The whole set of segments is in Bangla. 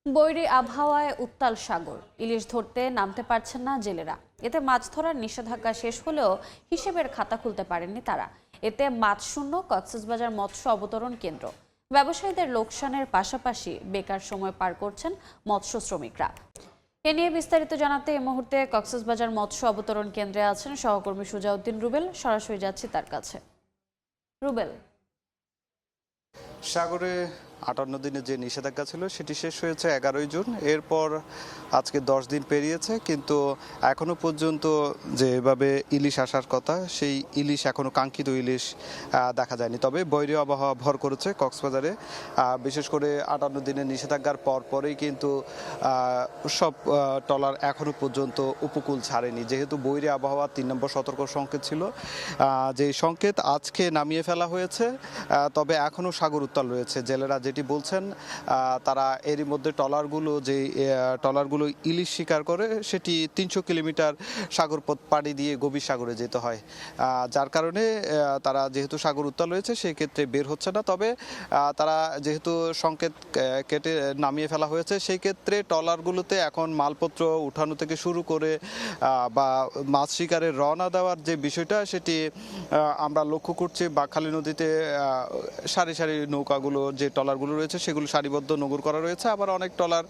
বৈরী আবহাওয়ায় উত্তাল সাগর, ইলিশ ধরতে নামতে পারছেন না জেলেরা। এতে মাছ ধরার নিষেধাজ্ঞা শেষ হলেও হিসেবের খাতা খুলতে পারেননি তারা। এতে মাছ শূন্য কক্সবাজার মৎস্য অবতরণ কেন্দ্র। ব্যবসায়ীদের লোকসানের পাশাপাশি বেকার সময় পার করছেন মৎস্য শ্রমিকরা। এ নিয়ে বিস্তারিত জানাতে এই মুহূর্তে কক্সবাজার মৎস্য অবতরণ কেন্দ্রে আছেন সহকর্মী সুজাউদ্দিন রুবেল। সরাসরি যাচ্ছি তার কাছে। রুবেল, সাগরে ৫৮ দিনের যে নিষেধাজ্ঞা ছিল সেটি শেষ হয়েছে ১১ই জুন। এরপর আজকে ১০ দিন পেরিয়েছে, কিন্তু এখনো পর্যন্ত যেভাবে ইলিশ আসার কথা সেই ইলিশ এখনো কাঙ্ক্ষিত ইলিশ দেখা যায়নি। তবে বৈরী আবহাওয়া ভর করেছে কক্সবাজারে, বিশেষ করে ৫৮ দিনের নিষেধাজ্ঞার পরেই কিন্তু সব ট্রলার এখনো পর্যন্ত উপকূল ছাড়েনি, যেহেতু বৈরী আবহাওয়া ৩ নম্বর সতর্ক সংকেত ছিল। যে সংকেত আজকে নামিয়ে ফেলা হয়েছে, তবে এখনো সাগর উত্তাল রয়েছে। জেলেরা যেটি বলছেন, তারা এরই মধ্যে ট্রলারগুলো ইলিশ শিকার করে সেটি ৩০০ কিলোমিটার সাগরপথ পাড়ি দিয়ে গভীর সাগরে যেতে হয়, যার কারণে তারা যেহেতু সাগর উত্তাল রয়েছে সেই ক্ষেত্রে বের হচ্ছে না। তবে তারা যেহেতু সংকেত কেটে নামিয়ে ফেলা হয়েছে, সেই ক্ষেত্রে ট্রলারগুলোতে এখন মালপত্র উঠানো থেকে শুরু করে বা মাছ শিকারের রওনা দেওয়ার যে বিষয়টা সেটি আমরা লক্ষ্য করছি। বাঁকখালী নদীতে সারি সারি নৌকাগুলো, যে ট্রলারগুলো রয়েছে সেগুলো সারিবদ্ধ নোঙর করা রয়েছে। আবার অনেক ট্রলার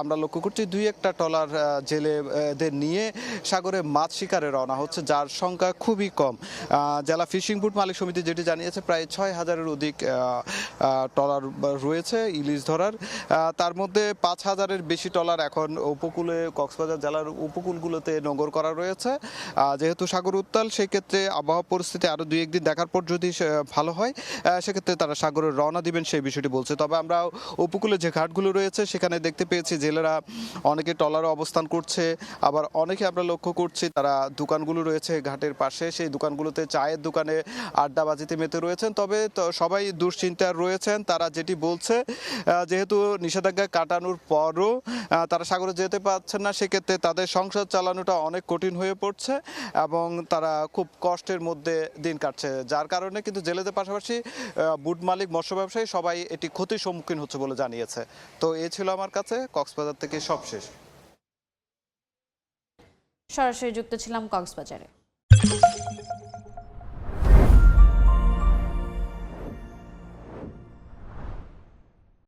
আমরা লক্ষ্য করছি ২-১টা ট্রলার জেলেদের নিয়ে সাগরে মাছ শিকারে রওনা হচ্ছে, যার সংখ্যা খুবই কম। জেলা ফিশিং বোট মালিক সমিতি যেটি জানিয়েছে, প্রায় ৬,০০০-এর অধিক ট্রলার রয়েছে ইলিশ ধরার। তার মধ্যে ৫,০০০-এর বেশি ট্রলার এখন উপকূলে, কক্সবাজার জেলার উপকূলগুলোতে নোঙর করা রয়েছে। যেহেতু সাগর উত্তাল, সেক্ষেত্রে আবহাওয়া পরিস্থিতি আরও ২-১ দিন দেখার পর যদি ভালো হয়, সেক্ষেত্রে তারা সাগরে রওনা দিবেন সেই বিষয়টি বলছে। তবে আমরা উপকূলে যে ঘাটগুলো রয়েছে সেখানে দেখতে পেয়েছি জেলেরা অনেকে ট্রলারে অবস্থান করছে, আবার অনেকে আমরা লক্ষ্য করছি তারা দোকানগুলো রয়েছে ঘাটের পাশে, সেই দোকানগুলোতে চায়ের দোকানে আড্ডাবাজিতে মেতে রয়েছেন। তবে সবাই দুশ্চিন্তায় রয়েছেন। তারা যেটি বলছে, যেহেতু নিষেধাজ্ঞা কাটানোর পরও তারা সাগরে যেতে পারছেন না, সেক্ষেত্রে তাদের সংসার চালানোটা অনেক কঠিন হয়ে পড়ছে এবং তারা খুব কষ্টের মধ্যে দিন কাটছে, যার কারণে কিন্তু জেলেদের পাশাপাশি বুট মালিক, মৎস্য ব্যবসায়ী সবাই এটি ক্ষতির সম্মুখীন হচ্ছে বলে জানিয়েছে। তো এ ছিল আমার কাছে কক্সবাজার থেকে সবশেষ। সরাসরি যুক্ত ছিলাম কক্সবাজারে।